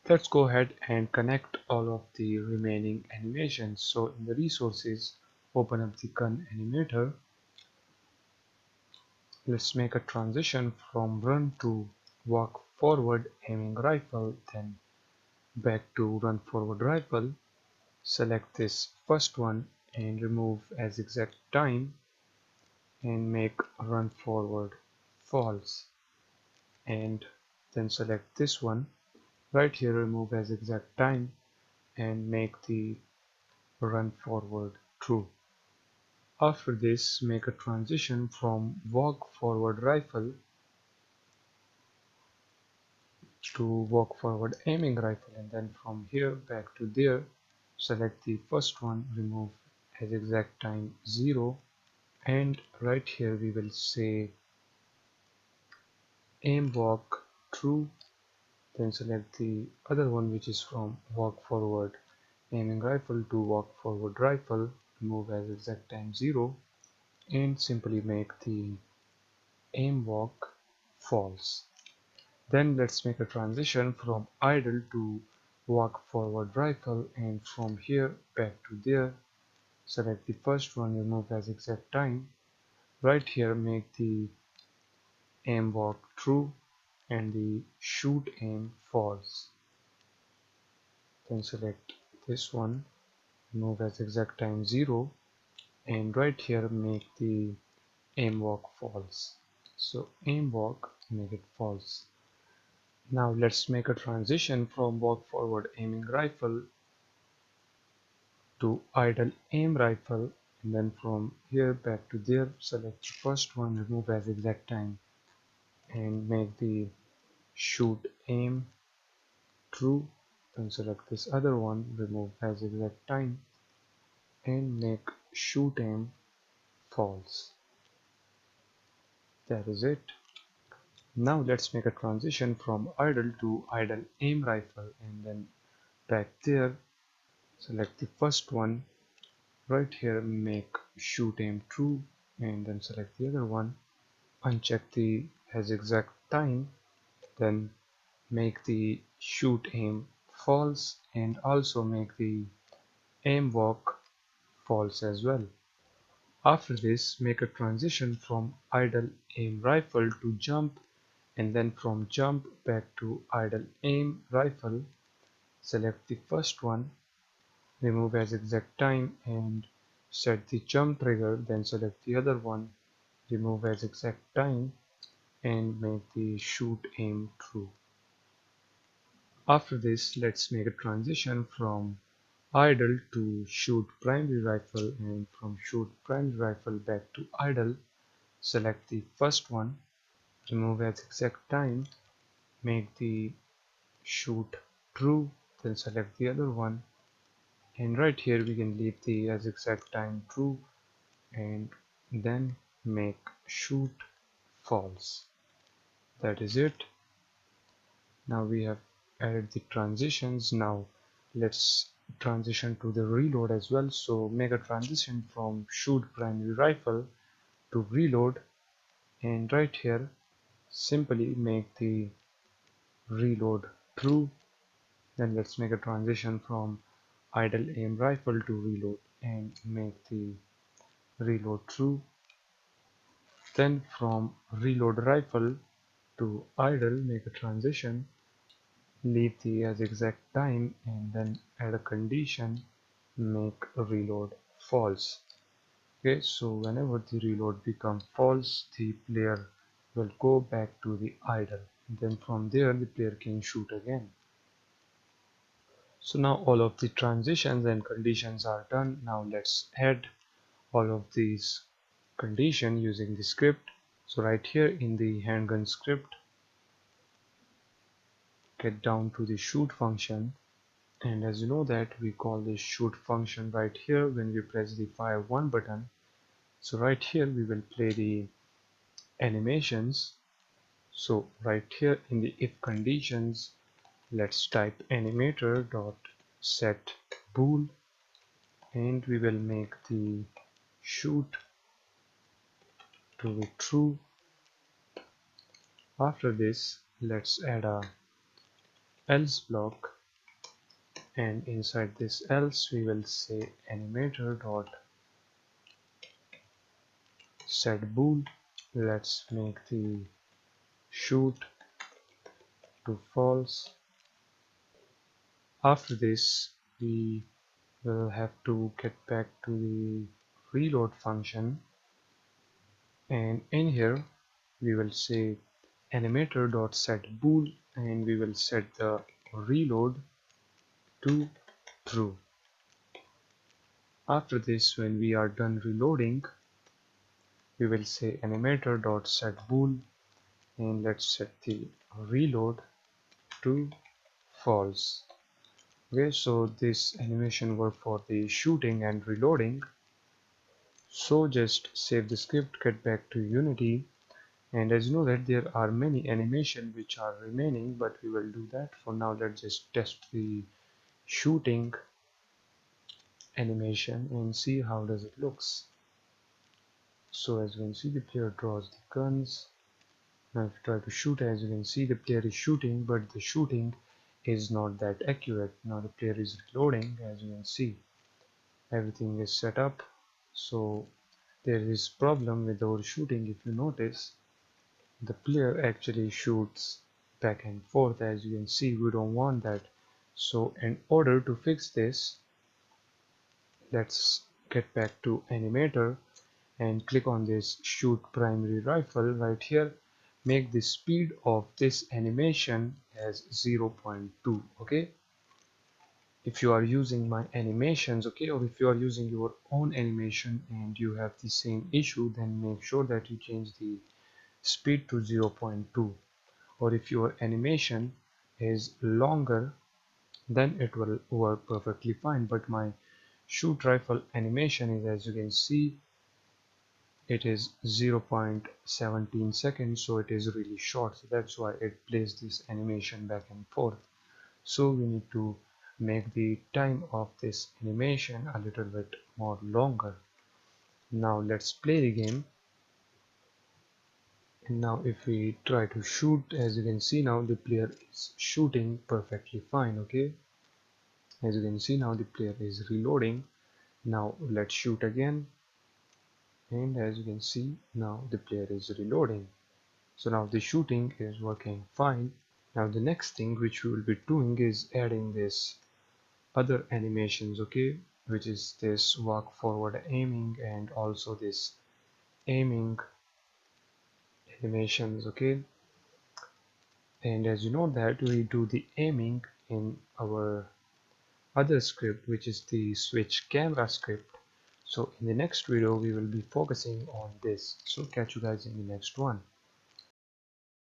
Let's go ahead and connect all of the remaining animations. So in the resources, open up the gun animator. Let's make a transition from run to walk forward aiming rifle, then back to run forward rifle. Select this first one and remove as exact time and make run forward false, and then select this one right here, remove as exact time and make the run forward true. After this, make a transition from walk forward rifle to walk forward aiming rifle, and then from here back to there, select the first one, remove as exact time 0, and right here we will say aim walk true, then select the other one which is from walk forward aiming rifle to walk forward rifle, remove as exact time 0, and simply make the aim walk false. Then let's make a transition from idle to walk forward rifle, and from here back to there, select the first one, remove as exact time, right here make the aim walk true and the shoot aim false. Then select this one, remove as exact time 0, and right here make the aim walk false. So aim walk, make it false. Now let's make a transition from walk forward aiming rifle to idle aim rifle, and then from here back to there, select the first one, remove as exact time and make the shoot aim true, then select this other one, remove as exact time and make shoot aim false. That is it. Now let's make a transition from idle to idle aim rifle, and then back there, select the first one, right here make shoot aim true, and then select the other one, uncheck the as exact time, then make the shoot aim false and also make the aim walk false as well. After this, make a transition from idle aim rifle to jump, and then from jump back to idle aim rifle. Select the first one, remove as exact time and set the jump trigger, then select the other one, remove as exact time and make the shoot aim true. After this, let's make a transition from idle to shoot primary rifle, and from shoot primary rifle back to idle. Select the first one, remove as exact time, make the shoot true, then select the other one, and right here we can leave the as exact time true and then make shoot false. That is it. Now we have added the transitions. Now let's transition to the reload as well. So make a transition from shoot primary rifle to reload, and right here simply make the reload true. Then let's make a transition from idle aim rifle to reload and make the reload true. Then from reload rifle to idle, make a transition, leave the as exact time and then add a condition, make reload false. Okay, so whenever the reload becomes false, the player will go back to the idle, and then from there the player can shoot again. So now all of the transitions and conditions are done. Now let's add all of these conditions using the script. So right here in the handgun script, get down to the shoot function, and as you know that we call this shoot function right here when we press the fire 1 button. So right here we will play the animations. So right here in the if conditions, let's type animator dot set bool, and we will make the shoot to be true. After this, let's add a else block, and inside this else we will say animator dot set bool. Let's make the shoot to false. After this we will have to get back to the reload function, and in here we will say animator dot set bool, and we will set the reload to true. After this, when we are done reloading, we will say animator dot set bool, and let's set the reload to false. Okay, so this animation work for the shooting and reloading. So just save the script, get back to Unity, and as you know that there are many animation which are remaining, but we will do that. For now, let's just test the shooting animation and see how does it looks. So as you can see, the player draws the guns. Now if you try to shoot, as you can see, the player is shooting, but the shooting is not that accurate. Now the player is reloading, as you can see, everything is set up. So there is problem with our shooting. If you notice, the player actually shoots back and forth. As you can see, we don't want that. So in order to fix this, let's get back to animator and click on this shoot primary rifle right here. Make the speed of this animation as 0.2. okay, if you are using my animations, okay, or if you are using your own animation and you have the same issue, then make sure that you change the speed to 0.2. Or if your animation is longer, then it will work perfectly fine. But my shoot rifle animation is, as you can see, it is 0.17 seconds, so it is really short. So that's why it plays this animation back and forth. So we need to make the time of this animation a little bit more longer. Now let's play the game. And now if we try to shoot, as you can see, now the player is shooting perfectly fine. Okay, as you can see, now the player is reloading. Now let's shoot again, and as you can see, now the player is reloading. So now the shooting is working fine. Now the next thing which we will be doing is adding this other animations, okay, which is this walk forward aiming and also this aiming animations, okay. And as you know that we do the aiming in our other script, which is the switch camera script. So in the next video we will be focusing on this. So catch you guys in the next one.